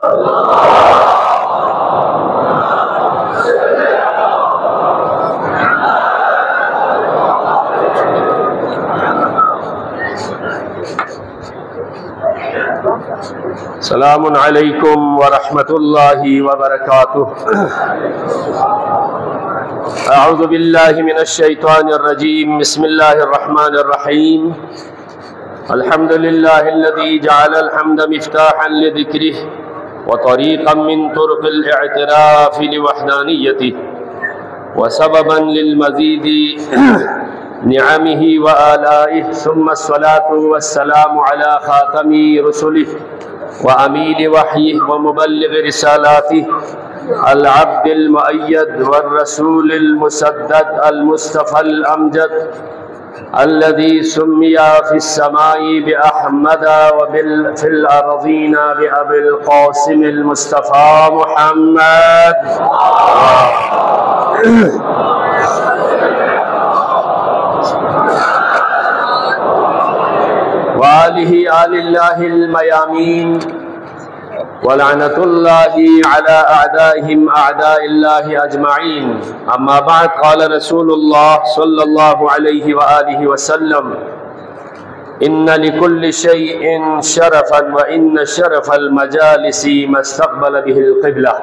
السلام علیکم ورحمۃ اللہ وبرکاتہ۔ اعوذ باللہ من الشیطان الرجیم، بسم اللہ الرحمن الرحیم۔ الحمد للہ الذی جعل الحمد مفتاحا لذکرہ وطریقا من طرق الاعتراف لوحدانیتہ وسببا للمزید نعمه وآلائه، ثم الصلاة والسلام على خاتم رسله وأمين وحيه ومبلغ رسالاته العبد المؤيد والرسول المسدد المصطفى الأمجد الذي سمي في السماء بأحمد وفي الأرضين بأبي القاسم المصطفى محمد وآلہ آل اللہ الميامين ولعنۃ اللہ علی اعدائهم اعداء اللہ اجمعین۔ اما بعد، قال رسول اللہ صلی اللہ علیہ وآلہ وسلم: ان لكل شيء شرفا وان شرف المجالس ما استقبل به القبلہ۔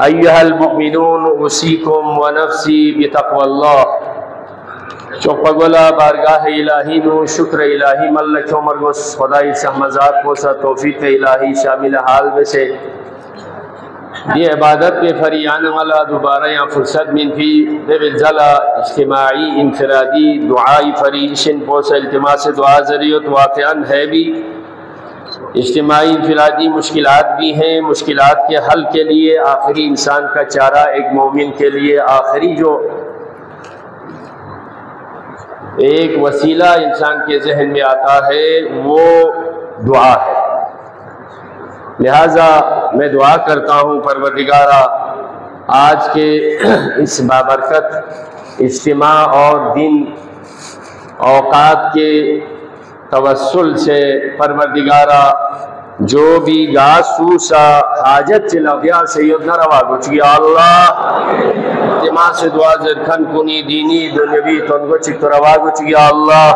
ایها المؤمنون اوصیکم ونفسی بتقوی اللہ۔ چوپا گولا بارگاہ الہی نو شکر الہی ملک عمر گس خدای سہمزاد کو سا توفیق الہی شامل حال میں سے یہ عبادت پہ فریان والا دوبارہ یا فرصت من فی بے بالزلہ اجتماعی انفرادی دعائی فریشن پوسا التماس دعا ذریعت واقعاً ہے بھی، اجتماعی انفرادی مشکلات بھی ہیں۔ مشکلات کے حل کے لیے آخری انسان کا چارہ ایک مومن کے لیے آخری جو ایک وسیلہ انسان کے ذہن میں آتا ہے وہ دعا ہے۔ لہٰذا میں دعا کرتا ہوں پروردگارہ آج کے اس بابرکت اجتماع اور دن اوقات کے توسل سے پروردگارہ جو بھی گاسوسا حاجت چلا گیا سید نروا گچ گیا اللہ اجتماع سے دعا زرکن کنی دینی دنیوی تنگو چک روا گچ گیا اللہ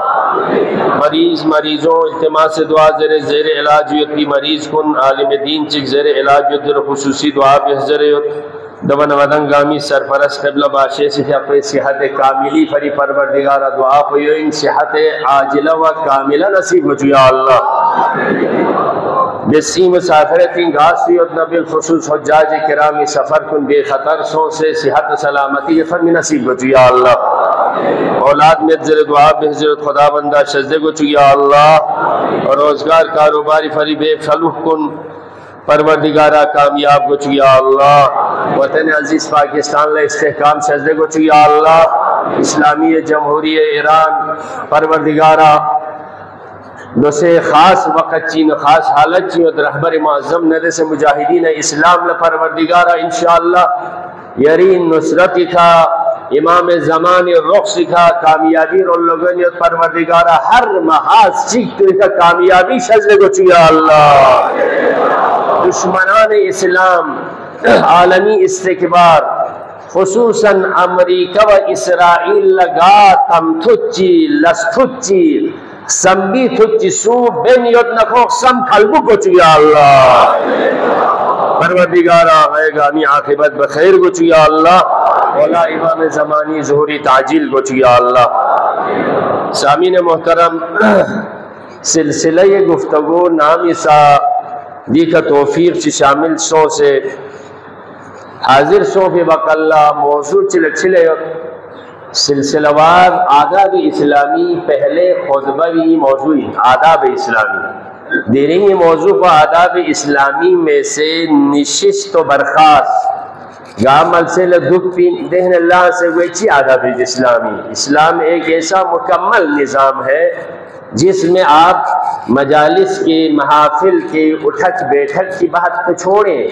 مریضوں اجتماع سے دعا زیر علاج یتی مریض کن عالم دین چک زیر علاج یتی خصوصی دعا بحضر دبن ودنگامی سرپرست قبلہ باشے سے اپنے صحت کاملی فری پروردگارہ دعا پہیو ان صحت عاجلہ و کاملہ نصیب ہو یا اللہ۔ جسی مسافرتیں گھاسی اتنا بالخصوص حجاج کرامی سفر کن بے خطر سو سے صحت سلامتی فرمی نصیب ہو یا اللہ۔ اولاد میں ذر دعا بحضرت خدا بندہ شزدے کو یا اللہ، اور روزگار کاروباری فری بے فلوح کن پروردگارہ کامیاب کو یا اللہ۔ وطن عزیز پاکستان لے استحکام سجدے کو یا اللہ۔ اسلامی جمہوری ایران پروردگارہ نسے خاص وقت چین خاص حالت چین اور رہبر معظم ندے سے مجاہدین اسلام لے پروردگارہ انشاءاللہ یرین نصرت کا امام زمان رخ سکھا کامیابی اور لوگنیت پروردگارہ ہر محاذ چیک کا کامیابی سجدے کو یا اللہ۔ دشمنان اسلام عالمی استکبار خصوصاً امریکہ و اسرائیل لگا تم تھچی لستھچی سمبی تھچی سو بین یود نکو سم قلبو کو یا اللہ۔ پروردگارہ غیگانی عاقبت بخیر کو یا اللہ۔ اولا امام زمانی ظہوری تعجیل کو یا اللہ۔ سامین محترم، سلسلہ گفتگو نامی سا دی کا توفیق چی شامل سو سے حاضر سو پہ بقلہ موضوع چلے سلسلہ وار آداب اسلامی پہلے خطبہ بھی موضوعی آداب اسلامی دیرینی موضوع کو آداب اسلامی میں سے نشست و برخاست گامل سے لدھک پین دہن اللہ سے ویچی آداب اسلامی۔ اسلام ایک ایسا مکمل نظام ہے جس میں آپ مجالس کے محافل کے اٹھک بیٹھک کی بات کو چھوڑیں،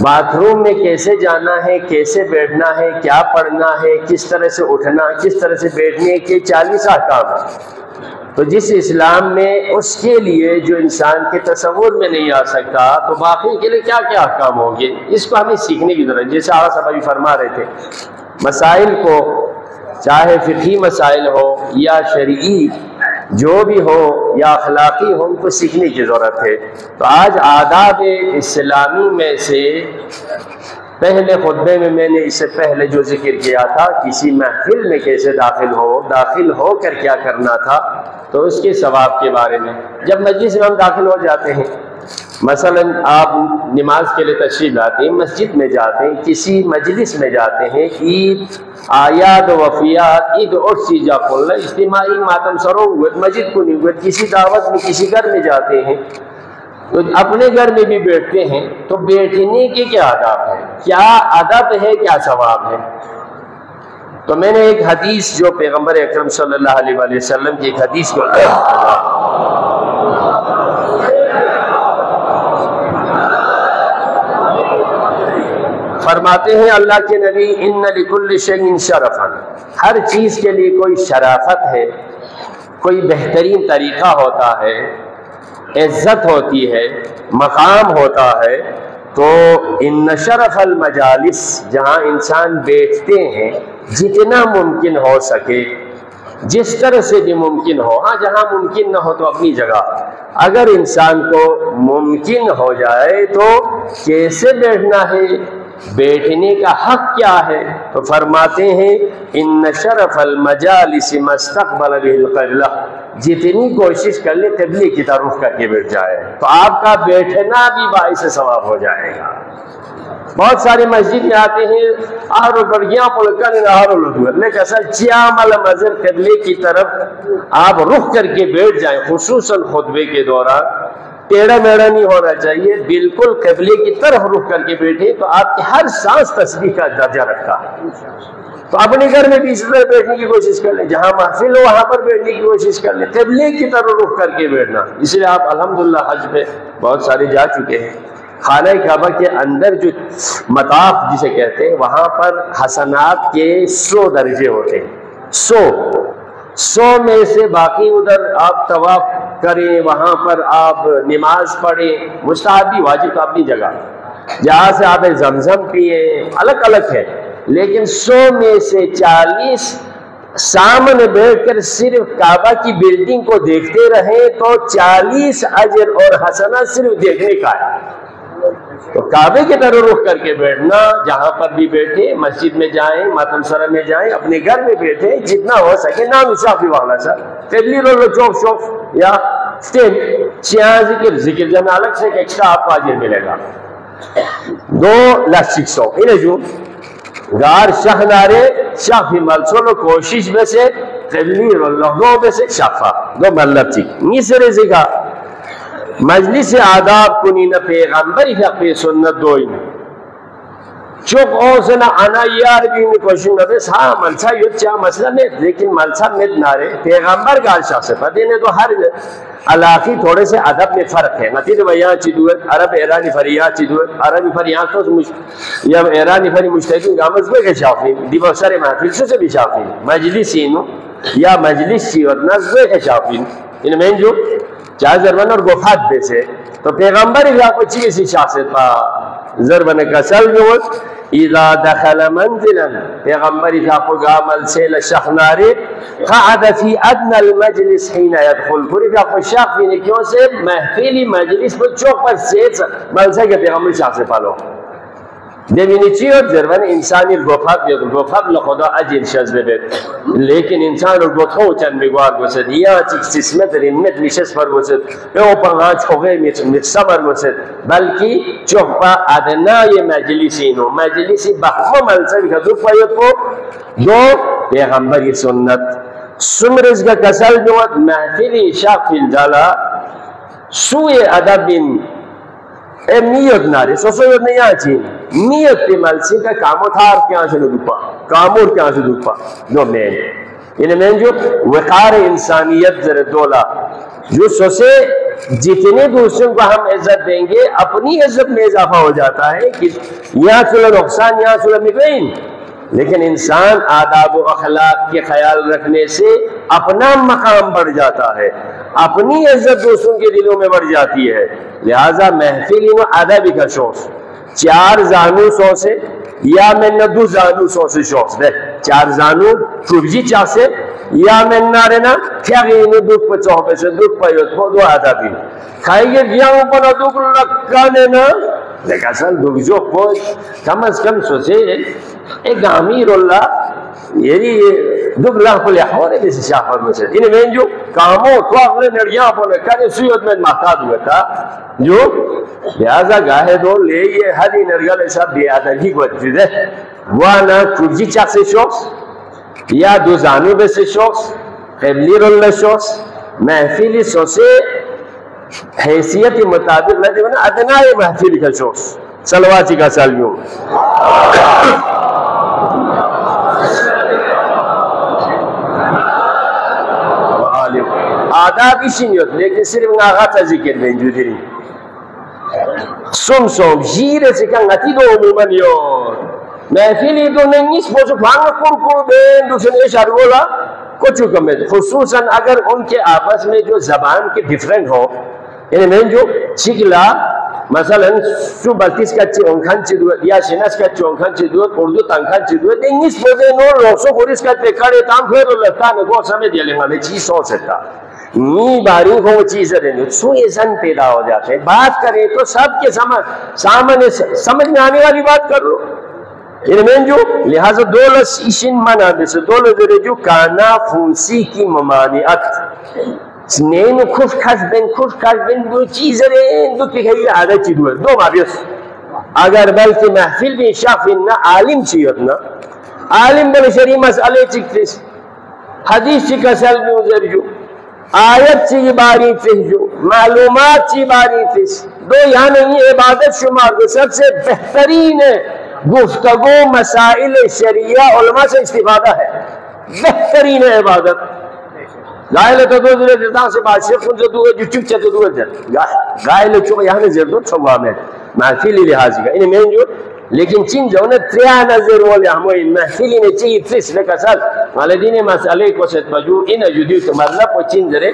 باتھ روم میں کیسے جانا ہے، کیسے بیٹھنا ہے، کیا پڑھنا ہے، کس طرح سے اٹھنا، کس طرح سے بیٹھنے کے 40 احکام ہیں۔ تو جس اسلام میں اس کے لیے جو انسان کے تصور میں نہیں آ سکتا تو باقی کے لیے کیا کیا احکام ہوں گے، اس کو ہمیں سیکھنے کی ضرورت ہے۔ جیسے آغا صاحب ابھی فرما رہے تھے، مسائل کو چاہے فقہی مسائل ہو یا شرعی جو بھی ہو یا اخلاقی ہو، ان کو سیکھنے کی ضرورت ہے۔ تو آج آداب اسلامی میں سے پہلے خطبے میں نے اس سے پہلے جو ذکر کیا تھا، کسی محفل میں کیسے داخل ہو کر کیا کرنا تھا، تو اس کے ثواب کے بارے میں جب مجلس میں ہم داخل ہو جاتے ہیں، مثلا آپ نماز کے لیے تشریف لاتے ہیں، مسجد میں جاتے ہیں، کسی مجلس میں جاتے ہیں، عید آیات وفیات عید اور سیجا کھولنا اجتماعی ماتم سرو ہوئے، مسجد کو نہیں ہوئے، کسی دعوت میں کسی گھر میں جاتے ہیں، تو اپنے گھر میں بھی بیٹھتے ہیں، تو بیٹھنے کے کیا آداب ہے، کیا ادب ہے، کیا ثواب ہے۔ تو میں نے ایک حدیث جو پیغمبر اکرم صلی اللہ علیہ وآلہ وسلم کی ایک حدیث کو فرماتے ہیں اللہ کے نبی، ان لکل شیء شرفا، ہر چیز کے لیے کوئی شرافت ہے، کوئی بہترین طریقہ ہوتا ہے، عزت ہوتی ہے، مقام ہوتا ہے۔ تو ان شرف المجالس، جہاں انسان بیٹھتے ہیں، جتنا ممکن ہو سکے، جس طرح سے بھی ممکن ہو، ہاں جہاں ممکن نہ ہو تو اپنی جگہ، اگر انسان کو ممکن ہو جائے تو کیسے بیٹھنا ہے، بیٹھنے کا حق کیا ہے، تو فرماتے ہیں ان شرف المجالس مستقبل به القبلہ، جتنی کوشش کر لے قبلے کی طرف رخ کر کے بیٹھ جائے تو آپ کا بیٹھنا بھی باعث ثواب ہو جائے گا۔ بہت سارے مسجد میں آتے ہیں آرو گڑگیاں پلکن آرو لدور، لیکن اصل چیامل مذر قبلے کی طرف آپ رخ کر کے بیٹھ جائیں، خصوصاً خطبے کے دوران ٹیڑھا میڑھا نہیں ہونا چاہیے، بالکل قبلے کی طرف رخ کر کے بیٹھے تو آپ کی ہر سانس تسبیح کا درجہ رکھتا ہے۔ تو اپنے گھر میں بھی اس طرح بیٹھنے کی کوشش کر لیں، جہاں محفل ہو وہاں پر بیٹھنے کی کوشش کر لیں، قبلے کی طرف رخ کر کے بیٹھنا۔ اس لیے آپ الحمدللہ حج پہ بہت سارے جا چکے ہیں، خانہ کعبہ کے اندر جو مطاف جسے کہتے ہیں، وہاں پر حسنات کے 100 درجے ہوتے ہیں، 100 میں سے باقی ادھر آپ طواف کریں، وہاں پر آپ نماز پڑھیں، مستحبی واجب تو اپنی جگہ، جہاں سے آپ زمزم پیے الگ الگ ہے، لیکن 100 میں سے 40 سامنے بیٹھ کر صرف کعبہ کی بلڈنگ کو دیکھتے رہیں تو 40 اجر اور حسنہ صرف دیکھنے کا ہے۔ تو کعبے کی طرف رخ کر کے بیٹھنا، جہاں پر بھی بیٹھے، مسجد میں جائیں، ماتم سرا میں جائیں، اپنے گھر میں بیٹھے، جتنا ہو سکے نام شافی والا سر قبلی رولو چوف شوف یا سٹیم چیاں ذکر جمع الگ سے ایکسٹرا آپ کو اجر ملے گا۔ 2,600 انہیں جو گار شاہ نارے شافی ملسولو کوشش میں سے قبلی رولو دو میں سے شافا دو ملب چک نیسرے زگا مجلس آداب کنین پیغمبری حقی سنت دوئین چک اوزنا انا یار بھی انہیں کوشن نبیس ہاں ملسا یود چاہ مسئلہ میں، لیکن ملسا مد نارے پیغمبر گال شاہ سے پتینے تو ہر علاقی تھوڑے سے ادب میں فرق ہے۔ نتیجہ بیان چی دوئے عرب ایرانی فریاد چی دوئے عربی فریاد تو یا ایرانی فری مشتہدین گامز بے کے شافی دی بہت سارے محفل سے بھی شافی مجلسی انو یا مجلسی اور نزبے کے شافی ان میں جو چاہ زربن اور گفات بے سے تو پیغمبر اللہ کو چیز سی شاہ سے پا زربن کسل جو اذا دخل منزلا پیغمبر اللہ کو گامل سے لشخنارے قعد فی ادنى المجلس حین يدخل پوری اللہ کو شاہ فینے کیوں سے محفلی مجلس پر چوک پر سیت ملسہ کے پیغمبر شاہ سے پالو دیمینی چیوت زربن انسانی گفت لخدا اجل شزد بیت لیکن انسان گفتو چند بگوار گوشت یا چک سسمت رمت نشست پر گوشت او پنگاچ خوگه متصبر گوشت بلکی چوک پا ادنای مجلسی نو مجلسی بخم ملسہ بھی خدو پایت کو دو پیغمبر سنت سمرز کا کسل جوت محفلی شاق فی الجالا سوئے ادب میت نارے سوسویت نہیں آچی میت پی ملسی کا کاموتھار کیاں سے دوپا کامور کیاں سے دوپا دو مین انہیں مین جو وقار انسانیت زر دولا جو سوسے جتنے دوسروں کو ہم عزت دیں گے اپنی عزت میں اضافہ ہو جاتا ہے کہ یہاں سلو نقصان یہاں سلو مگرین لیکن انسان آداب و اخلاق کے خیال رکھنے سے اپنا مقام بڑھ جاتا ہے، اپنی عزت دوسروں کے دلوں میں بڑھ جاتی ہے۔ لہذا محفل ادبی کا شوق 4 زانو سو سے یا میں نہ 2 زانو سو سے شوق دے 4 زانو چوبجی چا سے یا میں نہ رہنا کھیاگی دکھ پہ چوپے سے دکھ پہ یوت پہ دو ادبی کھائی گے جیاں پر دکھ لکانے نا لیکن اصل دکھ جو پہ کم از کم سوچے ایک امیر اللہ یہی دکھ لاکھ پہ لحوارے بیسی شاہ پر مسئلہ انہیں میں جو کاموں تو اگلے نڑیاں پر کھانے سویت میں محتاج ہوئے تھا جو لہذا گاہے دو لے یہ حدی نرگل ایسا بے ادبی کو اچھو ہے وانا چوبجی چاک سے شوق یا 2 زانو بے سے شوق قبلی رول شوق محفلی سو سے حیثیت مطابق نہ دیونا ادنائی محفلی کا شوق سلواتی کا سالیوں آداب اسی نیوت لیکن صرف آغاتا ذکر میں جو دیری سم سم جیرے سے کہاں گتی دو عموماً یور محفلی تو نہیں اس پوچھو بھانگا کور بین دوسرے اشار بولا کچھ حکم ہے خصوصاً اگر ان کے آپس میں جو زبان کے ڈیفرنٹ ہو یعنی میں جو چکلا مثلا سو بلتیس کا چی انکھان چی دوت یا شناس کا چی انکھان چی دوت اردو تنکھان چی دوت انگیس پوزے نور روسو خوریس کا پیکارے تام پھر لگتا نگو سمجھ دیا لیں گا میں چیز سو سکتا نی باری کو وہ چیزیں دیں سو یہ زن پیدا ہو جاتے ہیں بات کریں تو سب کے سامنے سمجھ میں آنے والی بات کر لو یعنی میں جو لہذا دولس ایشن منع بیسے دولس دے جو کانا فونسی کی ممانعت نین خوش کھش بین دو چیز رہیں دو کی خیلی عادت چی دوئے دو مابیس اگر بلکہ محفل بھی شافی نا عالم چیئت نا عالم بل شریع مسئلے چکتیس حدیث چی کسل بھی ازر جو آیت چی باری تیس جو معلومات چی باری تیس دو یہاں نہیں عبادت شمار دو سب سے بہترین گفتگو مسائل شریعہ علماء سے استفادہ ہے بہترین عبادت گائلے تو دو دلے دیتا سے بادشاہ خون سے دو جو چک چاہتے دو جل گائلے چکا یہاں نے زردو چھوا میں محفلی لحاظی کا انہیں میں جو لیکن چین جو انہیں 3 نظر والے ہموئی محفلی نے چیئے فس لکا سال والدین مسئلے کو ست بجو انہیں جو دیو مطلب و چین ذرے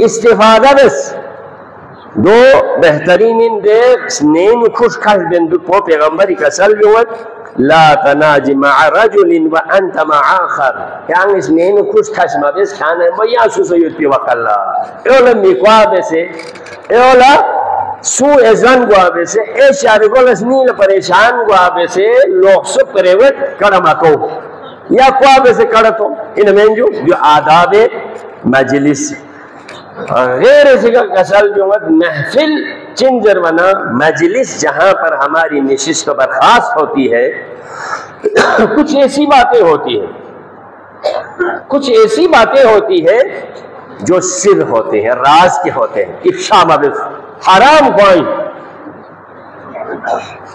استفادہ بس دو بہترین ان دے نین خوش خاش بندو پو پیغمبری کا سل جو لا تناجی مع رجل وانت مع آخر یعنی اس نین خوش خاش مبیس کھانا ہے بیان سو سیوتی وقت اللہ اولا میکوا بیسے اولا سو ازن گوا بیسے اے شاری گولس نیل پریشان گوا بیسے لوگ سب پریوٹ کڑما کو یا کوا بیسے کڑتو انہیں جو آداب مجلس غیر اسی کا کسل جو محفل چنجر ونا مجلس جہاں پر ہماری نشست برخاست ہوتی ہے کچھ ایسی باتیں ہوتی ہے جو سر ہوتے ہیں راز کے ہوتے ہیں افشا مبس حرام کوئی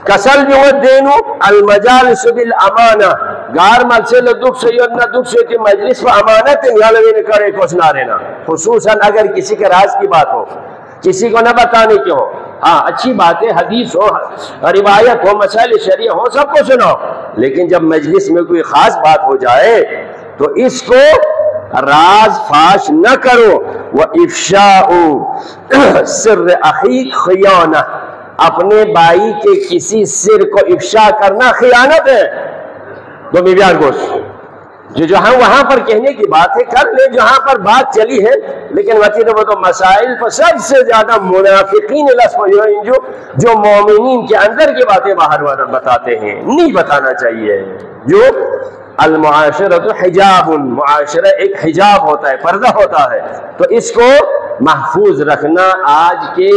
کسل جو دینو المجالس بالامانہ گار مل سے لدک سید نہ دک سے کہ مجلس و امانت انگالوی نے کرے کچھ نہ رہنا خصوصاً اگر کسی کے راز کی بات ہو کسی کو نہ بتانے کی ہو ہاں اچھی باتیں حدیث ہو روایت ہو مسائل شریعہ ہو سب کو سنو لیکن جب مجلس میں کوئی خاص بات ہو جائے تو اس کو راز فاش نہ کرو وَإِفْشَاءُ سِرِّ أَخِيكَ خِيَانَةٌ اپنے بھائی کے کسی سر کو افشا کرنا خیانت ہے تو میویار گوشت جو جہاں وہاں پر کہنے کی بات ہے کر لے جہاں پر بات چلی ہے لیکن وہ تو مسائل پر سب سے زیادہ منافقین جو مومنین کے اندر کی باتیں باہر بتاتے ہیں نہیں بتانا چاہیے جو المعاشرۃ حجاب معاشرہ ایک حجاب ہوتا ہے پردہ ہوتا ہے تو اس کو محفوظ رکھنا آج کے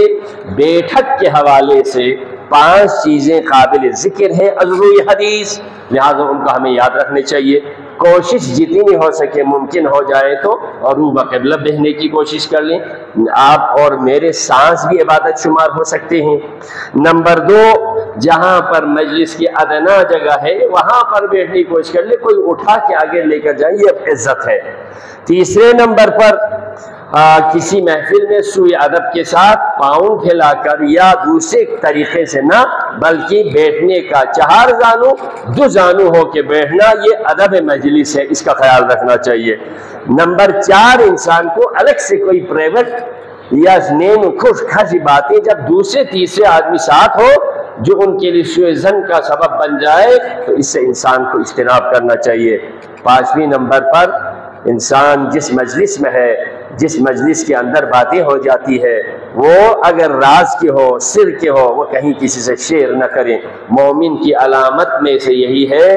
بیٹھک کے حوالے سے 5 چیزیں قابل ذکر ہیں عضوی حدیث لہذا ان کو ہمیں یاد رکھنے چاہیے کوشش جتنی ہو سکے ممکن ہو جائے تو اور روح قبلہ بہنے کی کوشش کر لیں آپ اور میرے سانس بھی عبادت شمار ہو سکتے ہیں نمبر 2 جہاں پر مجلس کی ادنا جگہ ہے وہاں پر بیٹھنے کی کوشش کر لیں کوئی اٹھا کے آگے لے کر جائیں یہ عزت ہے تیسرے نمبر پر کسی محفل میں سوء ادب کے ساتھ پاؤں پھیلا کر یا دوسرے طریقے سے نہ، بلکہ بیٹھنے کا 4 زانو 2 زانو ہو کے بیٹھنا، یہ ادب مجلس ہے، اس کا خیال رکھنا چاہیے۔ نمبر 4، انسان کو الگ سے کوئی پرائیویٹ یا نیم کھسی باتیں جب دوسرے تیسرے آدمی ساتھ ہو جو ان کے لیے سوء ظن کا سبب بن جائے تو اس سے انسان کو اجتناب کرنا چاہیے۔ 5ویں نمبر پر انسان جس مجلس میں ہے، جس مجلس کے اندر باتیں ہو جاتی ہے، وہ اگر راز کے ہو، سر کے ہو، وہ کہیں کسی سے شیئر نہ کریں۔ مومن کی علامت میں سے یہی ہے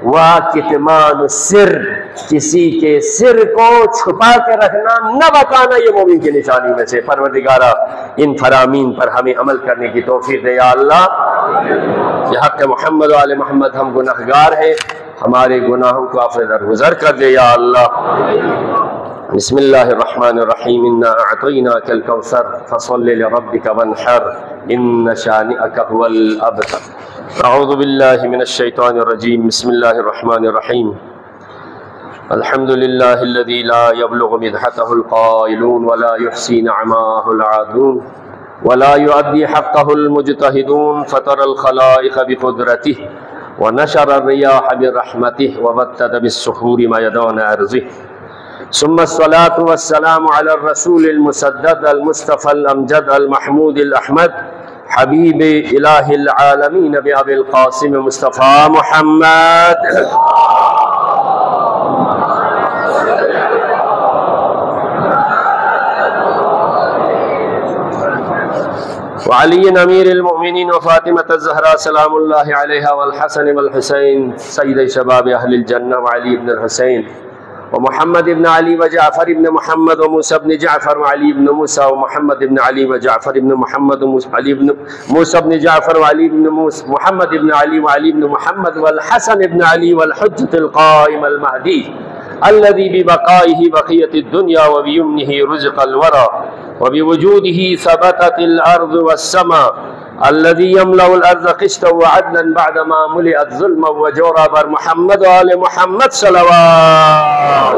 وَكِتْمَانُ السِّرِّ، کسی کے سر کو چھپا کے رکھنا، نہ بتانا، یہ مومن کی نشانی میں سے۔ پروردگارہ ان فرامین پر ہمیں عمل کرنے کی توفیق دے یا اللہ۔ یہ حق محمد و آل محمد، ہم گناہگار ہیں، ہمارے گناہوں کو عفو درگزر کر دے یا اللہ۔ بسم اللہ الرحمن الرحیم، انا اعطیناک الکوثر فصل لربک وانحر ان شانئک هو الابتر۔ اعوذ باللہ من الشیطان الرجیم، بسم اللہ الرحمن الرحیم۔ الحمد للہ الذی لا یبلغ مدحته القائلون ولا يحصي نعماه العادون ولا يؤدي حقه المجتهدون فطر الخلائق بقدرته ونشر الرياح برحمته وبتد بالسحور ما يدون أرضه ثم الصلاة والسلام على الرسول المسدد المصطفى الأمجد المحمود الأحمد حبيب إله العالمين بأبي القاسم مصطفى محمد وعلي أمير المؤمنين وفاطمة الزهراء سلام الله عليها والحسن والحسين سيد شباب أهل الجنة وعلي بن الحسين ومحمد بن علي وجعفر بن محمد وموسى بن جعفر وعلي بن موسى ومحمد بن علي وجعفر بن محمد وعلي بن موسى بن جعفر وعلي بن موسى محمد بن علي وعلي بن محمد والحسن بن علي والحجة القائم المهدي الذي ببقائه بقية الدنيا وبيمنه رزق الورى وبوجوده ثبتت الأرض والسماء الذي يملأ الأرض قسطا وعدلا بعدما ملئت ظلما وجورا بر محمد وآل محمد صلوات۔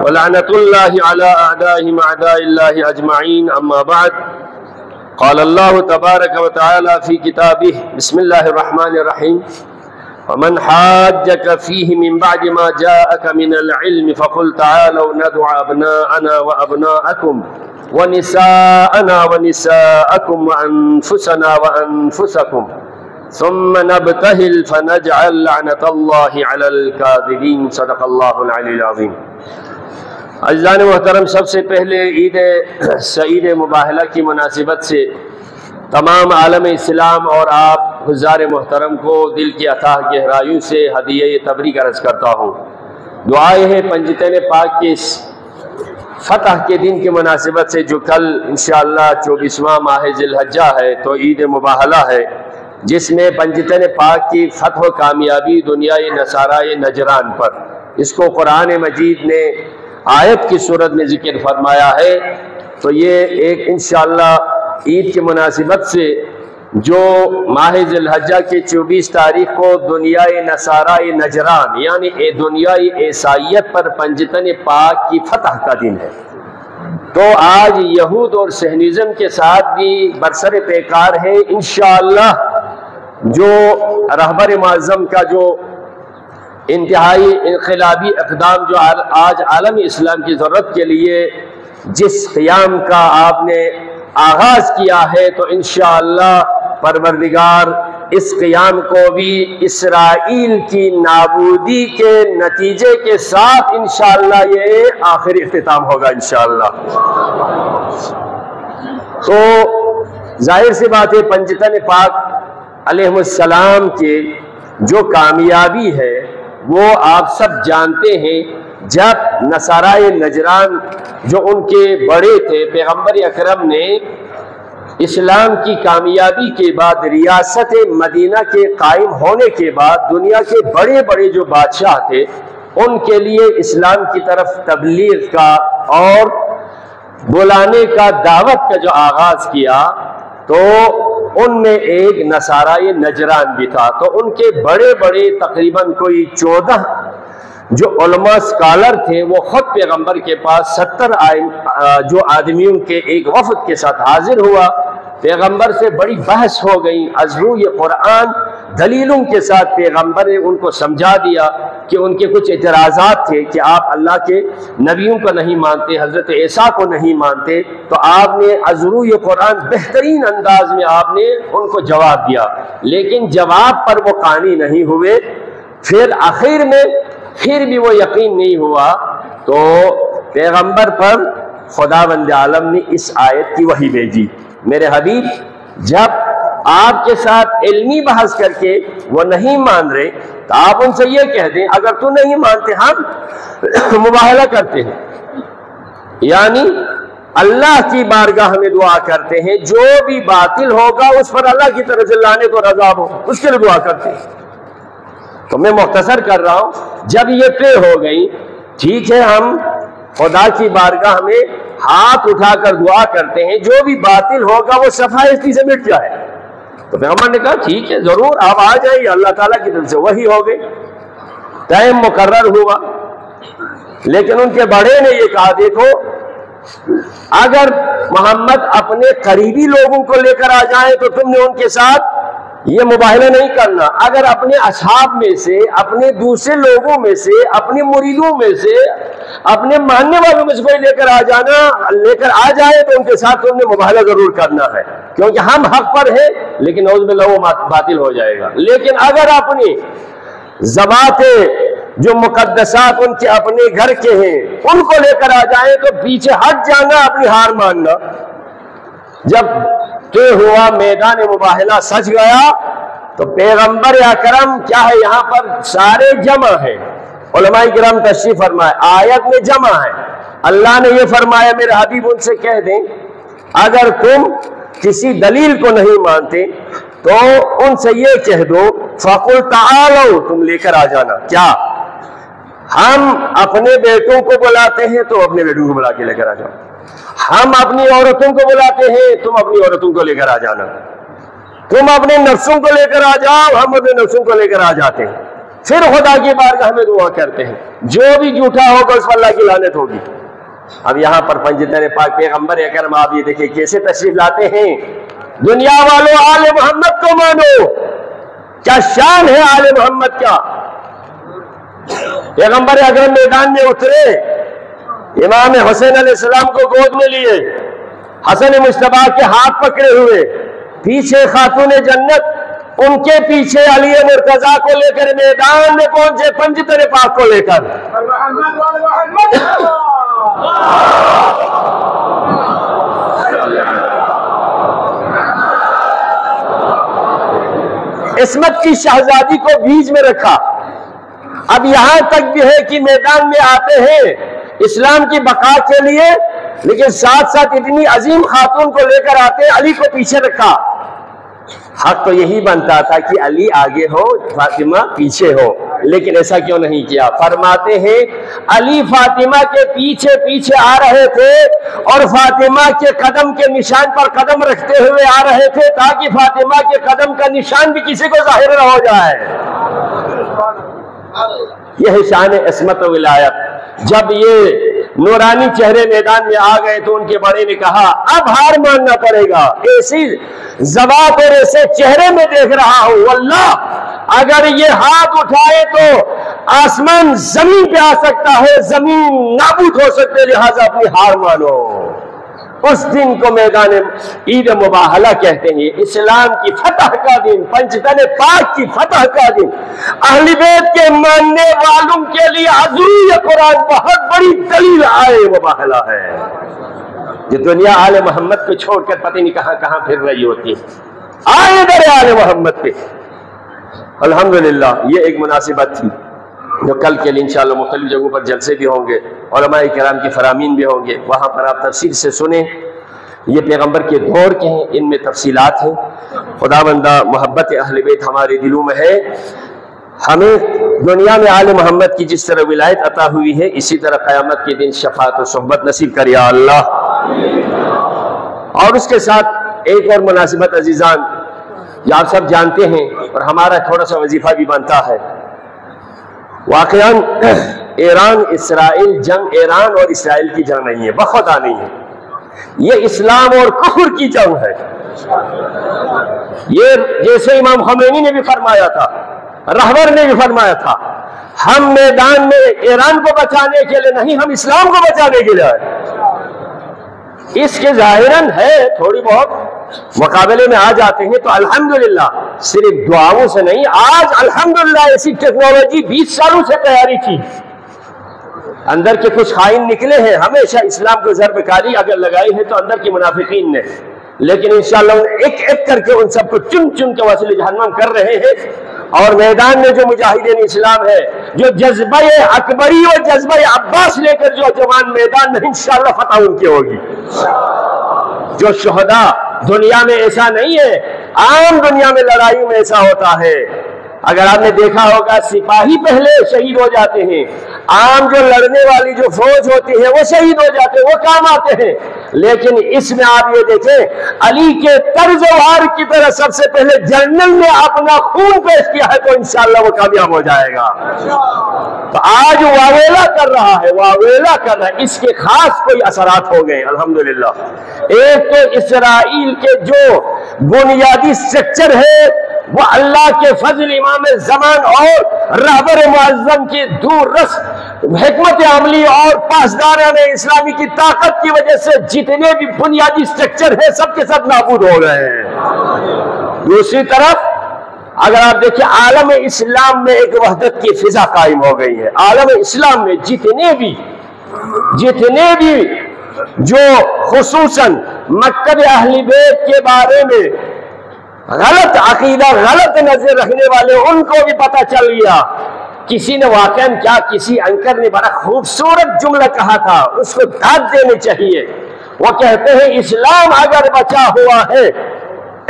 ولعنة الله على أعدائهم أعداء الله أجمعين، أما بعد، قال الله تبارك وتعالى في كتابه بسم الله الرحمن الرحيم ومن حاجك فيه من بعد ما جاءك من العلم فقل تعالوا ندع أبناءنا وأبناءكم ونساءنا ونساءكم وأنفسنا وأنفسكم ثم نبتهل فنجعل لعنة الله على الكاذبين۔ صدق اللہ العلی العظیم۔ عزیزان محترم، سب سے پہلے عید سعید مباہلہ کی مناسبت سے تمام عالم اسلام اور آپ حضار محترم کو دل کی اتھاہ گہرائیوں سے ہدیہ تبریک عرض کرتا ہوں۔ دعائیں ہیں پنجتن پاک کے فتح کے دن کی مناسبت سے جو کل انشاءاللہ 24واں ماہ ذی الحجہ ہے تو عید مباہلہ ہے، جس میں پنجتن پاک کی فتح و کامیابی دنیائے نصارائے نجران پر، اس کو قرآن مجید نے آیت کی صورت میں ذکر فرمایا ہے۔ تو یہ ایک انشاءاللہ عید کی مناسبت سے جو ماہ ذی الحجہ کے 24 تاریخ کو دنیائے نصارائے نجران یعنی دنیائے عیسائیت پر پنجتن پاک کی فتح کا دن ہے، تو آج یہود اور صہیونزم کے ساتھ بھی برسر پیکار ہے انشاءاللہ جو رہبر معظم کا جو انتہائی انقلابی اقدام جو آج عالم اسلام کی ضرورت کے لیے جس قیام کا آپ نے آغاز کیا ہے، تو انشاءاللہ پروردگار اس قیام کو بھی اسرائیل کی نابودی کے نتیجے کے ساتھ انشاءاللہ یہ آخری اختتام ہوگا انشاءاللہ۔ تو ظاہر سی بات ہے پنجتن پاک علیہ السلام کے جو کامیابی ہے وہ آپ سب جانتے ہیں۔ جب نصارائے نجران جو ان کے بڑے تھے، پیغمبر اکرم نے اسلام کی کامیابی کے بعد ریاست مدینہ کے قائم ہونے کے بعد دنیا کے بڑے بڑے جو بادشاہ تھے ان کے لیے اسلام کی طرف تبلیغ کا اور بلانے کا دعوت کا جو آغاز کیا، تو ان میں ایک نصارہ نجران بھی تھا، تو ان کے بڑے بڑے تقریباً کوئی 14 جو علماء اسکالر تھے وہ خود پیغمبر کے پاس 70 جو آدمیوں کے ایک وفد کے ساتھ حاضر ہوا، پیغمبر سے بڑی بحث ہو گئی از روح قرآن، دلیلوں کے ساتھ پیغمبر نے ان کو سمجھا دیا کہ ان کے کچھ اعتراضات تھے کہ آپ اللہ کے نبیوں کو نہیں مانتے، حضرت عیسیٰ کو نہیں مانتے، تو آپ نے از روح قرآن بہترین انداز میں آپ نے ان کو جواب دیا، لیکن جواب پر وہ قانی نہیں ہوئے۔ پھر آخر میں پھر بھی وہ یقین نہیں ہوا تو پیغمبر پر خداوند عالم نے اس آیت کی وحی بھیجی، میرے حبیب جب آپ کے ساتھ علمی بحث کر کے وہ نہیں مان رہے تو آپ ان سے یہ کہہ دیں اگر تو نہیں مانتے ہم مباہلہ کرتے ہیں، یعنی اللہ کی بارگاہ ہمیں دعا کرتے ہیں جو بھی باطل ہوگا اس پر اللہ کی طرف سے لعنت اور عذاب ہو، اس کے لیے دعا کرتے ہیں۔ تو میں مختصر کر رہا ہوں، جب یہ طے ہو گئی ٹھیک ہے ہم خدا کی بارگاہ میں ہاتھ اٹھا کر دعا کرتے ہیں جو بھی باطل ہوگا وہ صفائی سے مٹ جائے، تو پیغمبر نے کہا ٹھیک ہے ضرور آپ آ جائیے، اللہ تعالیٰ کی طرف سے وحی ہو گئی، ٹائم مقرر ہوا۔ لیکن ان کے بڑے نے یہ کہا دیکھو اگر محمد اپنے قریبی لوگوں کو لے کر آ جائیں تو تم نے ان کے ساتھ یہ مباہلہ نہیں کرنا، اگر اپنے اصحاب میں سے، اپنے دوسرے لوگوں میں سے، اپنے مریدوں میں سے، اپنے ماننے والوں میں سے کوئی لے کر آ جائے تو ان کے ساتھ تم نے مباہلہ ضرور کرنا ہے، کیونکہ ہم حق پر ہیں لیکن نعوذ باللہ وہ باطل ہو جائے گا۔ لیکن اگر اپنی ذوات جو مقدسات ان کے اپنے گھر کے ہیں ان کو لے کر آ جائیں تو پیچھے ہٹ جانا، اپنی ہار ماننا۔ جب طے ہوا میدان مباہلہ سج گیا تو پیغمبر اکرم کیا ہے یہاں پر سارے جمع ہیں، علماء کرام تشریف فرمائے، آیت میں جمع ہے، اللہ نے یہ فرمایا میرے حبیب ان سے کہہ دیں اگر تم کسی دلیل کو نہیں مانتے تو ان سے یہ کہہ دو فَقُلْ تَعَالَوْا تم لے کر آ جانا، کیا ہم اپنے بیٹوں کو بلاتے ہیں تو اپنے بیٹوں کو بلا کے لے کر آ جاؤ، ہم اپنی عورتوں کو بلاتے ہیں تم اپنی عورتوں کو لے کر آ جانا، تم اپنے نفسوں کو لے کر آ جاؤ ہم اپنے نفسوں کو لے کر آ جاتے ہیں، پھر خدا کی بارگاہ میں دعا کرتے ہیں، جو بھی جھوٹا ہوگا اس پر اللہ کی لعنت ہوگی۔ اب یہاں پر پنجتن پاک پیغمبر اکرم آپ یہ دیکھیں کیسے تشریف لاتے ہیں، دنیا والوں آل محمد کو مانو، کیا شان ہے آل محمد کا۔ پیغمبر اکرم میدان میں اترے، امام حسین علیہ السلام کو گود میں لیے، حسن مصطفیٰ کے ہاتھ پکڑے ہوئے، پیچھے خاتون جنت ان کے پیچھے علی مرتضیٰ کو لے کر میدان میں پہنچے پنجتن پاک کو لے کر۔ عصمت کی شہزادی کو بیچ میں رکھا، اب یہاں تک بھی ہے کہ میدان میں آتے ہیں اسلام کی بقا کے لیے، لیکن ساتھ ساتھ اتنی عظیم خاتون کو لے کر آتے علی کو پیچھے رکھا۔ حق تو یہی بنتا تھا کہ علی آگے ہو فاطمہ پیچھے ہو، لیکن ایسا کیوں نہیں کیا؟ فرماتے ہیں علی فاطمہ کے پیچھے پیچھے آ رہے تھے اور فاطمہ کے قدم کے نشان پر قدم رکھتے ہوئے آ رہے تھے تاکہ فاطمہ کے قدم کا نشان بھی کسی کو ظاہر نہ ہو جائے۔ یہ ہے شان عصمت و ولایت۔ جب یہ نورانی چہرے میدان میں آ گئے تو ان کے بڑے نے کہا اب ہار ماننا پڑے گا، ایسی ذوات اور ایسے چہرے میں دیکھ رہا ہوں واللہ اگر یہ ہاتھ اٹھائے تو آسمان زمین پہ آ سکتا ہے، زمین نابود ہو سکتے، لہذا اپنی ہار مانو۔ اس دن کو میدان عید مباہلہ کہتے ہیں، اسلام کی فتح کا دن، پنجتن پاک کی فتح کا دن، اہل بیت کے ماننے والوں کے لیے حضور قرآن بہت بڑی دلیل آئے مباہلہ ہے۔ یہ دنیا آل محمد کو چھوڑ کر پتہ نہیں کہاں کہاں پھر رہی ہوتی ہے، آئے در آل محمد پہ۔ الحمدللہ یہ ایک مناسبت تھی جو کل کے لیے انشاءاللہ مختلف جگہوں پر جلسے بھی ہوں گے، علماء کرام کی فرامین بھی ہوں گے، وہاں پر آپ تفصیل سے سنیں۔ یہ پیغمبر کے دور کے ہیں، ان میں تفصیلات ہیں۔ خداوندہ محبت اہل بیت ہمارے دلوں میں ہے، ہمیں دنیا میں آل محمد کی جس طرح ولایت عطا ہوئی ہے اسی طرح قیامت کے دن شفاعت و صحبت نصیب کر یا اللہ۔ اور اس کے ساتھ ایک اور مناسبت عزیزان، یہ آپ سب جانتے ہیں اور ہمارا تھوڑا سا وظیفہ بھی بنتا ہے. واقعاً ایران اسرائیل جنگ ایران اور اسرائیل کی جنگ نہیں ہے، بخدا نہیں ہے، یہ اسلام اور کفر کی جنگ ہے. یہ جیسے امام خمینی نے بھی فرمایا تھا، رہبر نے بھی فرمایا تھا، ہم میدان میں ایران کو بچانے کے لیے نہیں، ہم اسلام کو بچانے کے لیے آئے. اس کے ظاہراً ہے تھوڑی بہت مقابلے میں آ جاتے ہیں تو الحمدللہ صرف دعاؤں سے نہیں، آج الحمدللہ ایسی ٹیکنالوجی 20 سالوں سے تیاری تھی، اندر کے کچھ خائن نکلے ہیں، ہمیشہ اسلام کو ضرب کاری اگر لگائی ہے تو اندر کے منافقین نے، لیکن انشاءاللہ ایک ایک کر کے ان سب کو چن چن کے وصل جہنم کر رہے ہیں. اور میدان میں جو مجاہدین اسلام ہے، جو جذبہ اکبری اور جذبہ عباس لے کر جو جوان میدان میں انشاءاللہ فتح ان کی ہوگی. جو شہداء دنیا میں ایسا نہیں ہے، عام دنیا میں لڑائیوں میں ایسا ہوتا ہے. اگر آپ نے دیکھا ہوگا سپاہی پہلے شہید ہو جاتے ہیں، عام جو لڑنے والی جو فوج ہوتی ہے وہ شہید ہو جاتے ہیں، وہ کام آتے ہیں. لیکن اس میں آپ یہ دیکھیں علی کے طرز وار کی طرح سب سے پہلے جنرل نے اپنا خون پیش کیا ہے تو انشاءاللہ وہ کامیاب ہو جائے گا. تو آج واویلا کر رہا ہے، واویلا کر رہا ہے، اس کے خاص کوئی اثرات ہو گئے الحمدللہ. ایک تو اسرائیل کے جو بنیادی سٹرکچر ہے وہ اللہ کے فضل امام زمان اور رہبر معظم کی دور رس حکمت عملی اور پاسداران اسلامی کی طاقت کی وجہ سے جتنے بھی بنیادی سٹرکچر ہیں سب کے سب نابود ہو گئے ہیں. دوسری طرف اگر آپ دیکھیں عالم اسلام میں ایک وحدت کی فضا قائم ہو گئی ہے. عالم اسلام میں جتنے بھی جو خصوصاً مکتب اہل بیت کے بارے میں غلط عقیدہ غلط نظر رکھنے والے ان کو بھی پتہ چل گیا. کسی نے واقعاً کیا کسی انکر نے بڑا خوبصورت جملہ کہا تھا، اس کو داد دینی چاہیے. وہ کہتے ہیں اسلام اگر بچا ہوا ہے،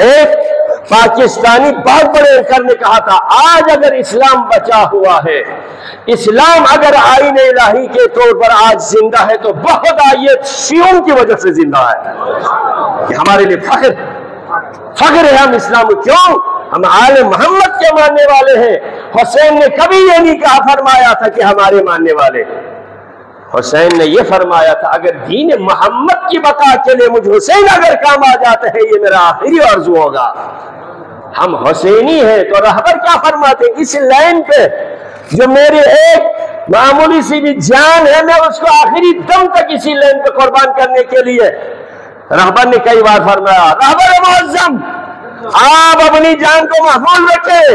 ایک پاکستانی بہت بڑے انکر نے کہا تھا آج اگر اسلام بچا ہوا ہے، اسلام اگر آئین الہی کے طور پر آج زندہ ہے تو بہت یہ شیعوں کی وجہ سے زندہ ہے. یہ ہمارے لیے فخر ہے. ہم اسلام کیوں؟ ہم آل محمد کے ماننے والے ہیں. حسین نے کبھی یہ نہیں کہا فرمایا تھا کہ ہمارے ماننے والے، حسین نے یہ فرمایا تھا اگر دین محمد کی بقا کے لیے مجھ حسین اگر کام آ جاتا ہے یہ میرا آخری آرزو ہوگا. ہم حسینی ہیں تو رہبر کیا فرماتے ہیں اس لائن پہ جو میری ایک معمولی سی بھی جان ہے میں اس کو آخری دم تک اسی لائن پہ قربان کرنے کے لیے. رہبر نے کئی بار فرمایا رہبر معظم آپ اپنی جان کو محفوظ رکھیں.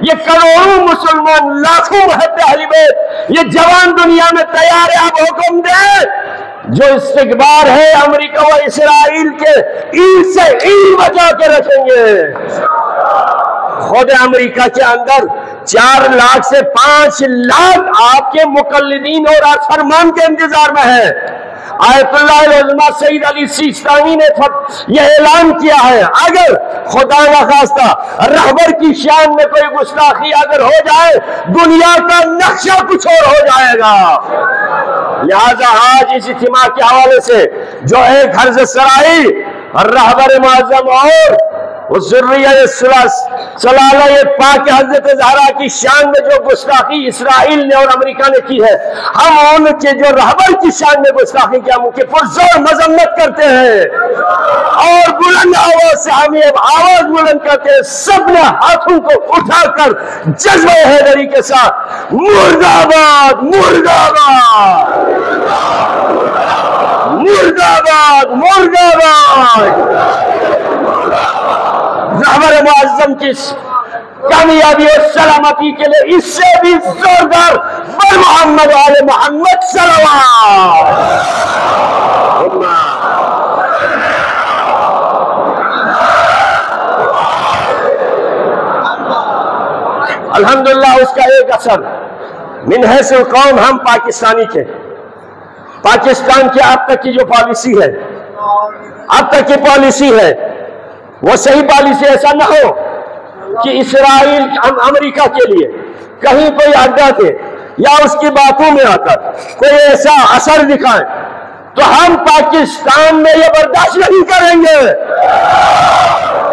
یہ کروڑوں مسلمان لاکھوں محب اہل بیت یہ جوان دنیا میں تیار ہے، آپ حکم دیں جو استکبار ہے امریکہ و اسرائیل کے اینٹ سے اینٹ بچا کے رکھیں گے. خود امریکہ کے اندر 4 لاکھ سے 5 لاکھ آپ کے مقلدین اور فرمان کے انتظار میں ہے. آیت اللہ العظمہ سید علی سیستانی نے یہ اعلان کیا ہے اگر خدا نخواستہ رہبر کی شان میں کوئی گستاخی اگر ہو جائے دنیا کا نقشہ کچھ اور ہو جائے گا. لہذا آج اس اجتماع کے حوالے سے جو ایک حرز سرائی رہبر معظم اور ذریہ سلالہ پاک حضرت زہرا کی شان میں جو گستاخی اسرائیل نے اور امریکہ نے کی ہے، ہم ان کے جو رہبر کی شان میں گستاخی کیا ان کے پرزور مذمت کرتے ہیں اور بلند آواز سے ہم یہ آواز بلند کرتے ہیں سب نے ہاتھوں کو اٹھا کر جذبہ حیدری کے ساتھ مرد آباد مرد آباد مرد آباد مرد آباد. رہبر معظم کی کامیابی اور سلامتی کے لیے اس سے بھی زوردار بر محمد آل محمد صلوات. الحمدللہ اس کا ایک اثر من حیث القوم ہم پاکستانی کے پاکستان کی اب تک کی جو پالیسی ہے اب تک کی پالیسی ہے وہ صحیح پالیسی ایسا نہ ہو کہ اسرائیل امریکہ کے لیے کہیں کوئی اڈا دے یا اس کی باتوں میں آ کر کوئی ایسا اثر دکھائے تو ہم پاکستان میں یہ برداشت نہیں کریں گے.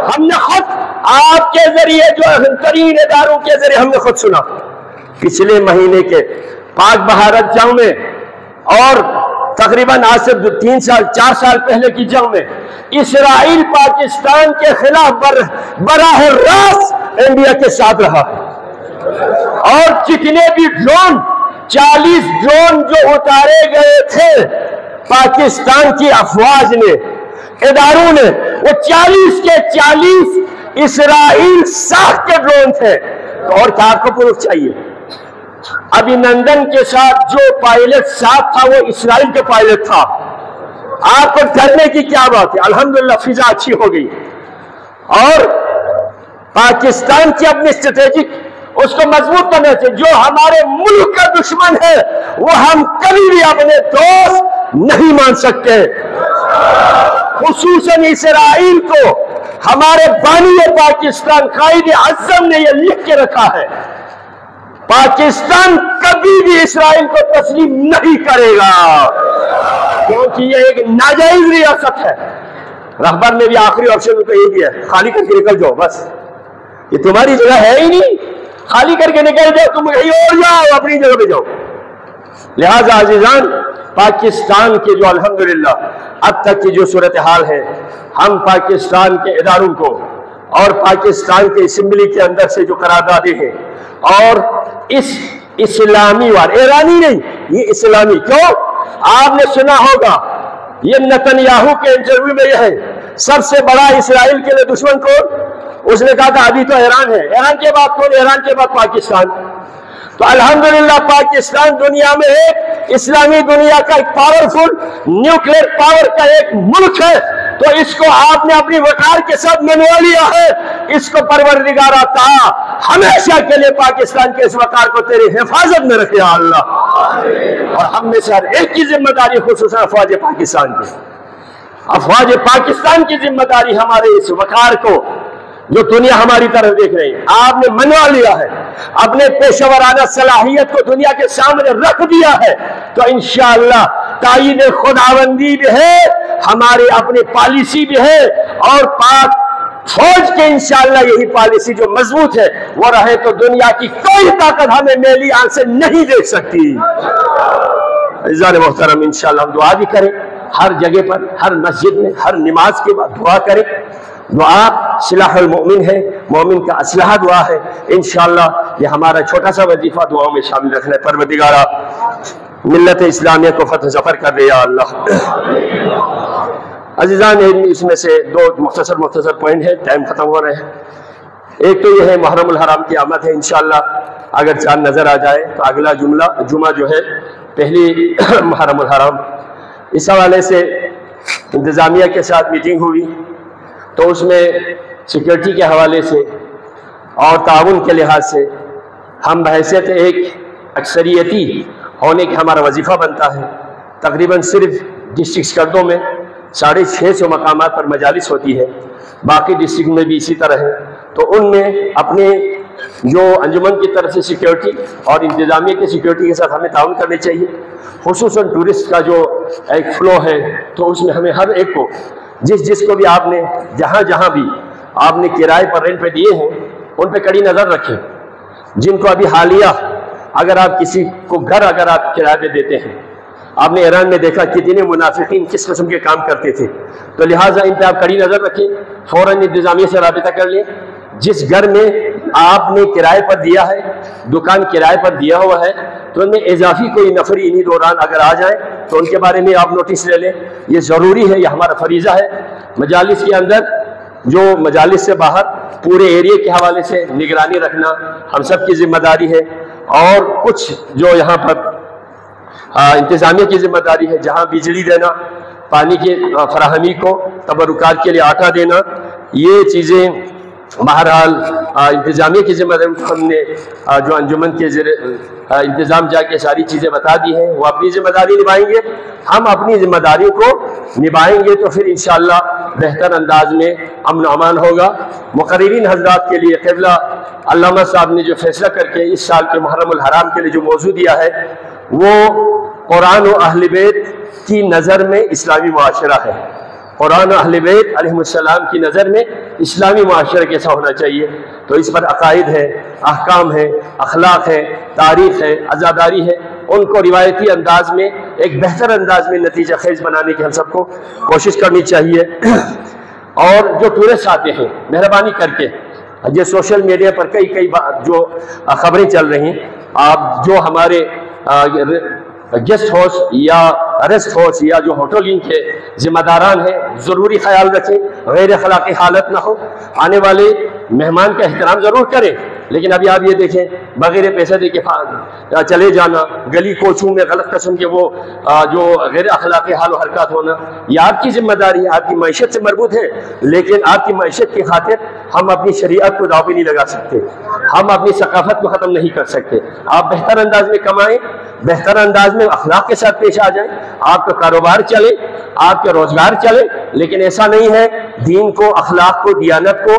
ہم نے خود آپ کے ذریعے جو اہم ترین اداروں کے ذریعے ہم نے خود سنا پچھلے مہینے کے پاک بھارت جنگ میں اور تقریباً آج سے 3 سال 4 سال پہلے کی جنگ میں اسرائیل پاکستان کے خلاف براہ راست انڈیا کے ساتھ رہا ہے، اور جتنے بھی ڈرون 40 ڈرون جو اتارے گئے تھے پاکستان کی افواج نے اداروں نے، وہ 40 کے 40 اسرائیل ساخت کے ڈرون تھے۔ تو اور کیا آپ کو پروف چاہیے؟ ابھینندن کے ساتھ جو پائلٹ ساتھ تھا وہ اسرائیل کے پائلٹ تھا۔ آپ کو ڈرنے کی کیا بات ہے؟ الحمدللہ فضا اچھی ہو گئی، اور پاکستان کی اپنی اسٹریٹجک اس کو مضبوط کرنا چاہیے۔ جو ہمارے ملک کا دشمن ہے وہ ہم کبھی بھی اپنے دوست نہیں مان سکتے، خصوصاً اسرائیل کو ہمارے بانی پاکستان قائد اعظم نے یہ لکھ کے رکھا ہے، پاکستان کبھی بھی اسرائیل کو تسلیم نہیں کرے گا، کیونکہ یہ ایک ناجائز ریاست ہے۔ رہبر نے بھی آخری آپشن کو یہی دیا، خالی کر کے نکل جاؤ، بس یہ تمہاری جگہ ہے ہی نہیں، خالی کر کے نکل جاؤ، تم کہیں اور جاؤ، اپنی جگہ پہ جاؤ۔ لہذا عزیزان، پاکستان کے جو الحمدللہ اب تک کی جو صورتحال ہے، ہم پاکستان کے اداروں کو اور پاکستان کے اسمبلی کے اندر سے جو قراردادیں ہیں، اور اس اسلامی وار ایرانی نہیں، یہ اسلامی، کیوں؟ آپ نے سنا ہوگا یہ نتنیاہو کے انٹرویو میں یہ ہے سب سے بڑا اسرائیل کے لیے دشمن کون؟ اس نے کہا تھا ابھی تو ایران ہے، ایران کے بعد کون؟ ایران کے بعد پاکستان۔ تو الحمدللہ پاکستان دنیا میں ایک اسلامی دنیا کا ایک پاورفل نیوکلیئر پاور کا ایک ملک ہے، تو اس کو آپ نے اپنی وقار کے ساتھ منوا لیا ہے۔ اس کو پروردگار تعالی ہمیشہ کے لیے پاکستان کے اس وقار کو تیری حفاظت میں رکھے یا اللہ، اور ہم میں سے ہر ایک کی ذمہ داری، خصوصاً افواج پاکستان کی، افواج پاکستان کی ذمہ داری ہمارے اس وقار کو جو دنیا ہماری طرف دیکھ رہی ہے، آپ نے منوا لیا ہے، اپنے پیشہ ورانہ صلاحیت کو دنیا کے سامنے رکھ دیا ہے، تو انشاءاللہ تائید خداوندی بھی ہے، ہماری اپنی پالیسی بھی ہے، اور پاک فوج کے انشاءاللہ یہی پالیسی جو مضبوط ہے وہ رہے تو دنیا کی کوئی طاقت ہمیں میلی آنکھ سے نہیں دیکھ سکتی۔ عزیزان محترم، انشاءاللہ ہم دعا بھی کریں، ہر جگہ پر، ہر مسجد میں، ہر نماز کے بعد دعا کریں۔ دعا سلاح المؤمن ہے، مومن کا اسلحہ دعا ہے۔ انشاءاللہ یہ ہمارا چھوٹا سا وظیفہ دعاؤں میں شامل رکھنا ہے۔ پروردگارا ملت اسلامیہ کو فتح ظفر کر دے یا اللہ۔ عزیزان، اس میں سے 2 مختصر پوائنٹ ہے، ٹائم ختم ہو رہے ہیں۔ ایک تو یہ ہے محرم الحرام کی آمد ہے، انشاءاللہ اگر چاند نظر آ جائے تو اگلا جمعہ جو ہے پہلی محرم الحرام، اس حوالے سے انتظامیہ کے ساتھ میٹنگ ہوئی، تو اس میں سیکیورٹی کے حوالے سے اور تعاون کے لحاظ سے ہم بحیثیت ایک اکثریتی ہونے کا ہمارا وظیفہ بنتا ہے۔ تقریباً صرف ڈسٹرکٹ کردوں میں 650 مقامات پر مجالس ہوتی ہے، باقی ڈسٹرکٹ میں بھی اسی طرح ہے، تو ان میں اپنے جو انجمن کی طرف سے سیکیورٹی اور انتظامیہ کی سیکیورٹی کے ساتھ ہمیں تعاون کرنے چاہیے۔ خصوصاً ٹورسٹ کا جو ایک فلو ہے، تو اس میں ہمیں ہر ایک کو جس کو بھی آپ نے جہاں بھی آپ نے کرائے پر رینٹ پہ دیے ہیں ان پہ کڑی نظر رکھیں۔ جن کو ابھی حالیہ اگر آپ کسی کو گھر اگر آپ کرائے پہ دیتے ہیں، آپ نے ایران میں دیکھا کتنے منافقین کس قسم کے کام کرتے تھے، تو لہٰذا ان پہ آپ کڑی نظر رکھیں، فوراً انتظامیہ سے رابطہ کر لیں۔ جس گھر میں آپ نے کرائے پر دیا ہے، دکان کرائے پر دیا ہوا ہے، تو ان میں اضافی کوئی نفری انہی دوران اگر آ جائیں تو ان کے بارے میں آپ نوٹس لے لیں۔ یہ ضروری ہے، یہ ہمارا فریضہ ہے۔ مجالس کے اندر جو مجالس سے باہر پورے ایریے کے حوالے سے نگرانی رکھنا ہم سب کی ذمہ داری ہے، اور کچھ جو یہاں پر انتظامیہ کی ذمہ داری ہے، جہاں بجلی دینا، پانی کی فراہمی کو، تبرکات کے لیے آٹا دینا، یہ چیزیں بہرحال انتظامیہ کی ذمہ داری ہم نے جو انجمن کے انتظام جا کے ساری چیزیں بتا دی ہیں، وہ اپنی ذمہ داری نبھائیں گے، ہم اپنی ذمہ داریوں کو نبھائیں گے، تو پھر انشاءاللہ بہتر انداز میں امن و امان ہوگا۔ مقررین حضرات کے لیے قبلہ علامہ صاحب نے جو فیصلہ کر کے اس سال کے محرم الحرام کے لیے جو موضوع دیا ہے، وہ قرآن و اہل بیت کی نظر میں اسلامی معاشرہ ہے۔ قرآن اہل بیت علیہ السلام کی نظر میں اسلامی معاشرہ کیسا ہونا چاہیے، تو اس پر عقائد ہے، احکام ہے، اخلاق ہے، تاریخ ہے، عزاداری ہے، ان کو روایتی انداز میں ایک بہتر انداز میں نتیجہ خیز بنانے کی ہم سب کو کوشش کرنی چاہیے۔ اور جو ٹورسٹ آتے ہیں مہربانی کر کے، یہ سوشل میڈیا پر کئی جو خبریں چل رہی ہیں، آپ جو ہمارے گیسٹ ہاؤس یا ریسٹ ہاؤس یا جو ہوٹلنگ کے ذمہ داران ہیں، ضروری خیال رکھیں غیر اخلاقی حالت نہ ہو، آنے والے مہمان کا احترام ضرور کریں، لیکن ابھی آپ یہ دیکھیں بغیر پیسے دے کے چلے جانا، گلی کوچوں میں غلط قسم کے وہ جو غیر اخلاقی حال و حرکات ہونا، یہ آپ کی ذمہ داری ہے، آپ کی معیشت سے مربوط ہے، لیکن آپ کی معیشت کی خاطر ہم اپنی شریعت کو داؤ پہ نہیں لگا سکتے، ہم اپنی ثقافت کو ختم نہیں کر سکتے۔ آپ بہتر انداز میں کمائیں، بہتر انداز میں اخلاق کے ساتھ پیش آ جائیں، آپ کا کاروبار چلے، آپ کا روزگار چلے، لیکن ایسا نہیں ہے دین کو، اخلاق کو، دیانت کو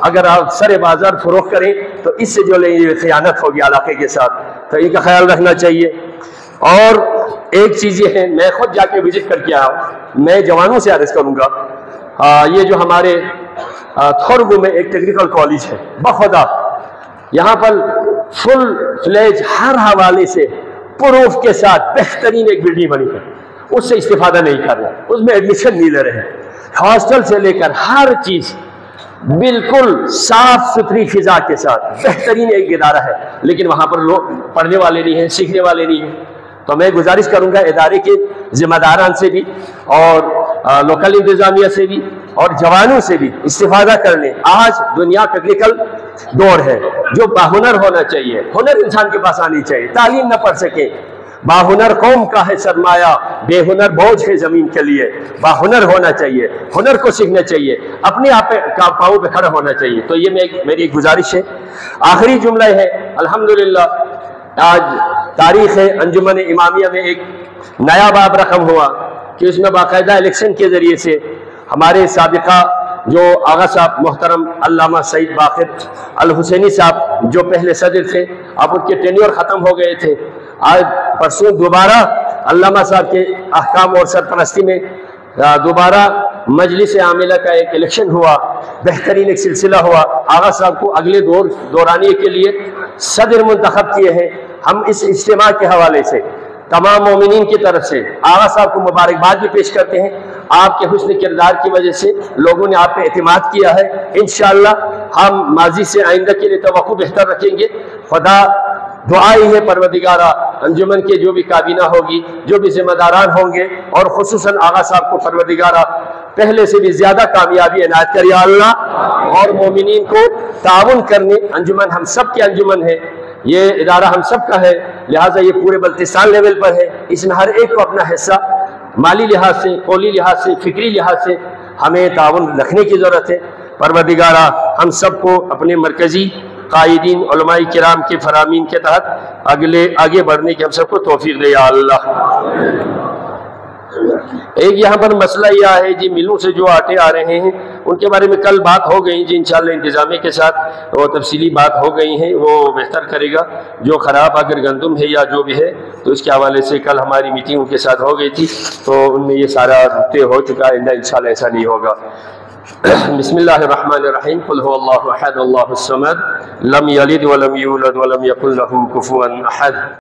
اگر آپ سر بازار فروخت کریں تو اس سے جو خیانت ہوگی علاقے کے ساتھ، تو ان کا خیال رکھنا چاہیے۔ اور ایک چیز یہ ہے، میں خود جا کے وزٹ کر کے آیا ہوں، میں جوانوں سے عرض کروں گا، یہ جو ہمارے تھورگو میں ایک ٹیکنیکل کالج ہے، بخدا یہاں پر فل فلیج ہر حوالے سے پروف کے ساتھ بہترین ایک بلڈنگ بنی ہے، اس سے استفادہ نہیں کر رہے، اس میں ایڈمیشن نہیں لے رہے، ہاسٹل سے لے کر ہر چیز بالکل صاف ستھری فضا کے ساتھ بہترین ایک ادارہ ہے، لیکن وہاں پر لوگ پڑھنے والے نہیں ہیں، سیکھنے والے نہیں ہیں۔ تو میں گزارش کروں گا ادارے کے ذمہ داران سے بھی اور لوکل انتظامیہ سے بھی اور جوانوں سے بھی استفادہ کرنے۔ آج دنیا ٹیکنیکل دور ہے، جو باہنر ہونا چاہیے، ہنر انسان کے پاس آنی چاہیے، تعلیم نہ پڑھ سکے، باہنر قوم کا ہے سرمایہ، بے ہنر بوجھ ہے زمین کے لیے، باہنر ہونا چاہیے، ہنر کو سیکھنا چاہیے، اپنے آپ پاؤں پہ کھڑا ہونا چاہیے۔ تو یہ میری ایک گزارش ہے۔ آخری جملہ ہے، الحمدللہ آج تاریخ ہے، انجمن امامیہ میں ایک نیا باب رقم ہوا کہ اس میں باقاعدہ الیکشن کے ذریعے سے ہمارے سابقہ جو آغا صاحب محترم علامہ سعید باقر الحسینی صاحب جو پہلے صدر تھے، اب ان کے ٹینیور ختم ہو گئے تھے، آج پرسوں دوبارہ علامہ صاحب کے احکام اور سرپرستی میں دوبارہ مجلس عاملہ کا ایک الیکشن ہوا، بہترین ایک سلسلہ ہوا، آغا صاحب کو اگلے دورانیے کے لیے صدر منتخب کیے ہیں۔ ہم اس اجتماع کے حوالے سے تمام مومنین کی طرف سے آغا صاحب کو مبارکباد بھی پیش کرتے ہیں، آپ کے حسن کردار کی وجہ سے لوگوں نے آپ پہ اعتماد کیا ہے، انشاءاللہ ہم ماضی سے آئندہ کے لیے توقع بہتر رکھیں گے۔ خدا دعائی ہے پروردگارہ انجمن کے جو بھی کابینہ ہوگی، جو بھی ذمہ داران ہوں گے، اور خصوصاً آغا صاحب کو پروردگارہ پہلے سے بھی زیادہ کامیابی عنایت کر یا اللہ، اور مومنین کو تعاون کرنے، انجمن ہم سب کے انجمن ہے، یہ ادارہ ہم سب کا ہے، لہٰذا یہ پورے بلتستان لیول پر ہے، اس میں ہر ایک کو اپنا حصہ مالی لحاظ سے، قولی لحاظ سے، فکری لحاظ سے ہمیں تعاون رکھنے کی ضرورت ہے۔ پروردگارہ ہم سب کو اپنے مرکزی قائدین علماء کرام کے فرامین کے تحت آگے بڑھنے کی ہم سب کو توفیق دے یا اللہ۔ ایک یہاں پر مسئلہ یہ ہے جی، ملوں سے جو آٹے آ رہے ہیں ان کے بارے میں کل بات ہو گئی جی، انشاءاللہ انتظامیہ کے ساتھ وہ تفصیلی بات ہو گئی ہیں، وہ بہتر کرے گا۔ جو خراب اگر گندم ہے یا جو بھی ہے تو اس کے حوالے سے کل ہماری میٹنگ ان کے ساتھ ہو گئی تھی، تو ان میں یہ سارا طے ہو چکا ہے، انشاءاللہ ایسا نہیں ہوگا۔ بسم اللہ الرحمن الرحیم، قل هو اللہ احد اللہ الصمد لم یلد ولم یولد ولم یکن لہ کفوا احد۔